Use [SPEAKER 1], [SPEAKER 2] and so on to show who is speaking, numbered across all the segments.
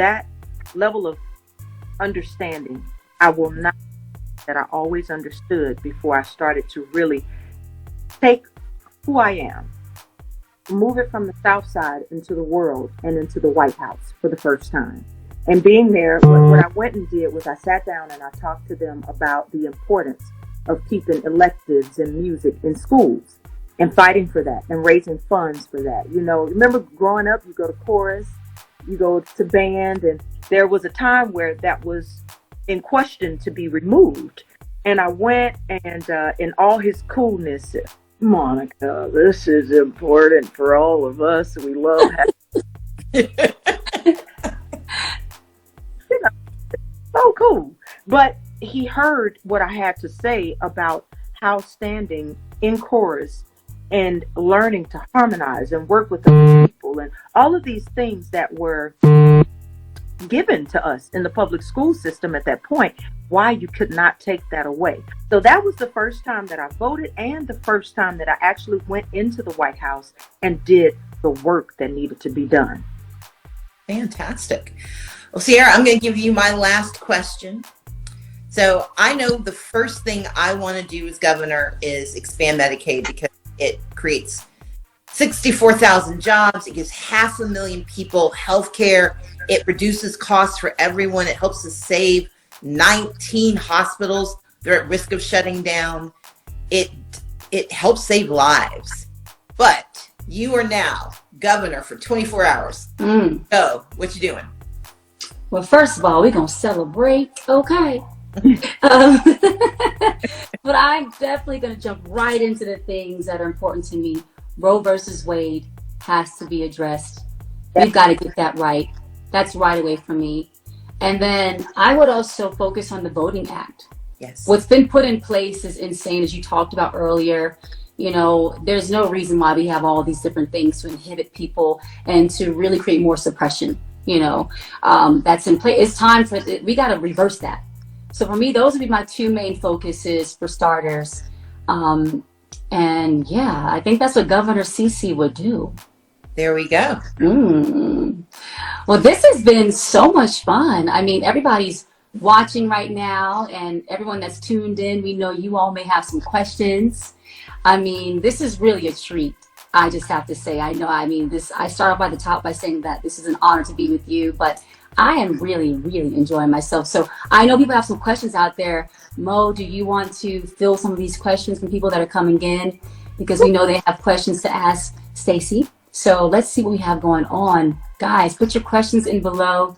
[SPEAKER 1] that level of understanding, I will not, that I always understood before I started to really take who I am, move it from the South Side into the world and into the White House for the first time. And being there, what I went and did was I sat down and I talked to them about the importance of keeping electives and music in schools and fighting for that and raising funds for that. You know, remember growing up, you go to chorus, you go to band, and there was a time where that was in question to be removed. And I went and in all his coolness, Monica, this is important for all of us. We love having you know, so cool. But he heard what I had to say about how standing in chorus and learning to harmonize and work with other people and all of these things that were given to us in the public school system at that point, why you could not take that away. So that was the first time that I voted and the first time that I actually went into the White House and did the work that needed to be done.
[SPEAKER 2] Fantastic. Well, Ciara, I'm going to give you my last question. So I know the first thing I want to do as governor is expand Medicaid because it creates 64,000 jobs. It gives 500,000 people health care. It reduces costs for everyone. It helps us save 19 hospitals. They're at risk of shutting down. It helps save lives. But you are now governor for 24 hours. So what you doing?
[SPEAKER 3] Well, first of all, we're going to celebrate. Okay. But I'm definitely going to jump right into the things that are important to me. Roe versus Wade has to be addressed. We've got to get that right. That's right away from me. And then I would also focus on the Voting Act.
[SPEAKER 2] Yes.
[SPEAKER 3] What's been put in place is insane, as you talked about earlier. You know, there's no reason why we have all these different things to inhibit people and to really create more suppression. You know, that's in place. It's time for we got to reverse that. So for me, those would be my two main focuses for starters. And yeah, I think that's what Governor Cici would do.
[SPEAKER 2] There we go.
[SPEAKER 3] Well, this has been so much fun. I mean, everybody's watching right now and everyone that's tuned in, we know you all may have some questions. I mean, this is really a treat. I just have to say, I start off by the top by saying that this is an honor to be with you, but I am really, really enjoying myself. So I know people have some questions out there. Mo, do you want to fill some of these questions from people that are coming in? Because we know they have questions to ask Stacy. So let's see what we have going on. Guys, put your questions in below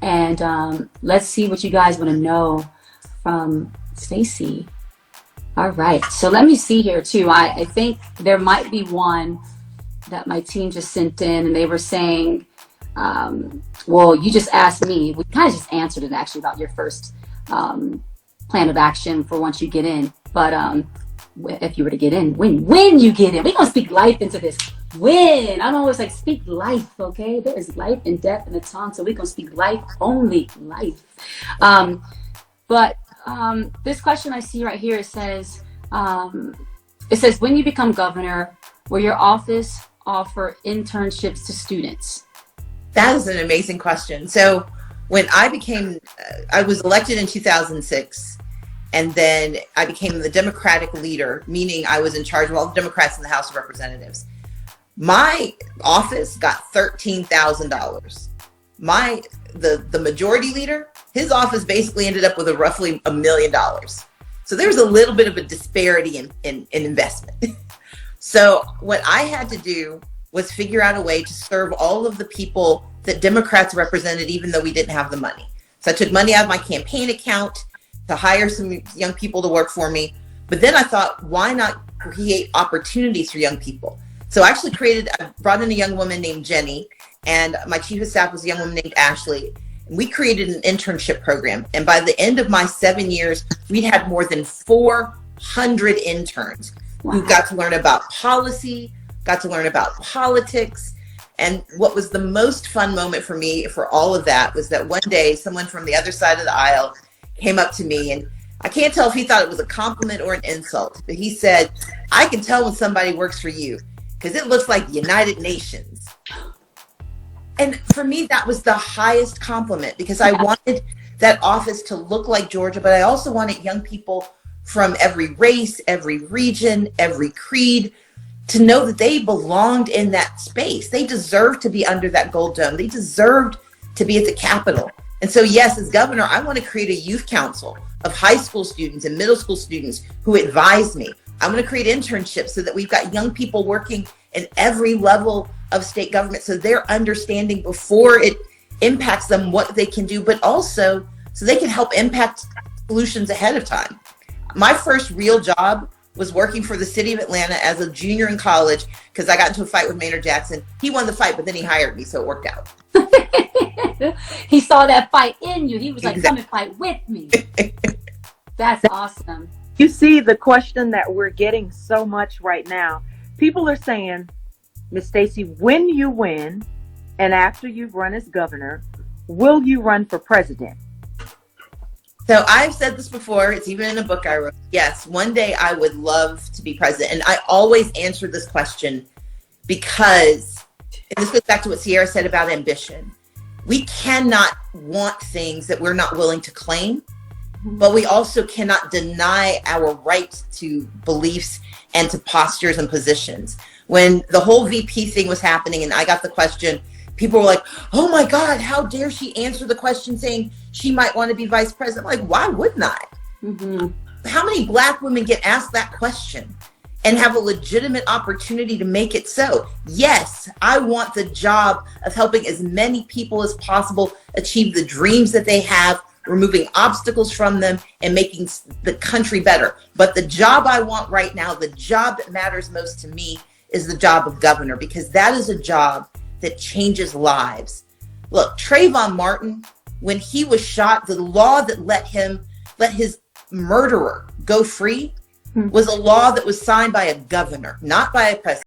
[SPEAKER 3] and let's see what you guys want to know from Stacy. All right, so let me see here too. I think there might be one that my team just sent in and they were saying, well, you just asked me, we kind of just answered it actually about your first plan of action for once you get in. But if you were to get in, when you get in, we're going to speak life into this. When, I'm always like, speak life, okay? There is life and death in the tongue, so we're going to speak life, only life. But this question I see right here, it says, when you become governor, will your office offer internships to students?
[SPEAKER 2] That is an amazing question. So when I was elected in 2006, and then I became the Democratic leader, meaning I was in charge of all the Democrats in the House of Representatives. My office got $13,000. The majority leader, his office basically ended up with roughly $1 million. So there's a little bit of a disparity in investment. So what I had to do was figure out a way to serve all of the people that Democrats represented, even though we didn't have the money. So I took money out of my campaign account to hire some young people to work for me. But then I thought, why not create opportunities for young people? So I actually I brought in a young woman named Jenny, and my chief of staff was a young woman named Ashley. And we created an internship program. And by the end of my 7 years, we'd had more than 400 interns who got to learn about policy, got to learn about politics. And what was the most fun moment for me for all of that was that one day someone from the other side of the aisle came up to me, and I can't tell if he thought it was a compliment or an insult, but he said, "I can tell when somebody works for you because it looks like the United Nations." And for me, that was the highest compliment, because I wanted that office to look like Georgia, but I also wanted young people from every race, every region, every creed to know that they belonged in that space. They deserved to be under that gold dome. They deserved to be at the Capitol. And so, yes, as governor, I want to create a youth council of high school students and middle school students who advise me. I'm going to create internships so that we've got young people working in every level of state government, so they're understanding before it impacts them what they can do, but also so they can help impact solutions ahead of time. My first real job was working for the city of Atlanta as a junior in college, because I got into a fight with Maynard Jackson. He won the fight, but then he hired me, so it worked out.
[SPEAKER 3] He saw that fight in you. He was like,
[SPEAKER 2] Exactly.
[SPEAKER 3] come and fight with me. That's awesome.
[SPEAKER 1] You see the question that we're getting so much right now. People are saying, Miss Stacy, when you win and after you've run as governor, will you run for president?
[SPEAKER 2] So I've said this before, it's even in a book I wrote. Yes, one day I would love to be president. And I always answer this question because, and this goes back to what Ciara said about ambition. We cannot want things that we're not willing to claim, but we also cannot deny our right to beliefs and to postures and positions. When the whole VP thing was happening and I got the question, people were like, oh my God, how dare she answer the question saying she might want to be vice president? I'm like, why wouldn't I?
[SPEAKER 3] Mm-hmm.
[SPEAKER 2] How many Black women get asked that question and have a legitimate opportunity to make it so? Yes, I want the job of helping as many people as possible achieve the dreams that they have, removing obstacles from them and making the country better. But the job I want right now, the job that matters most to me, is the job of governor, because that is a job that changes lives. Look, Trayvon Martin, when he was shot, the law that let his murderer go free was a law that was signed by a governor, not by a president.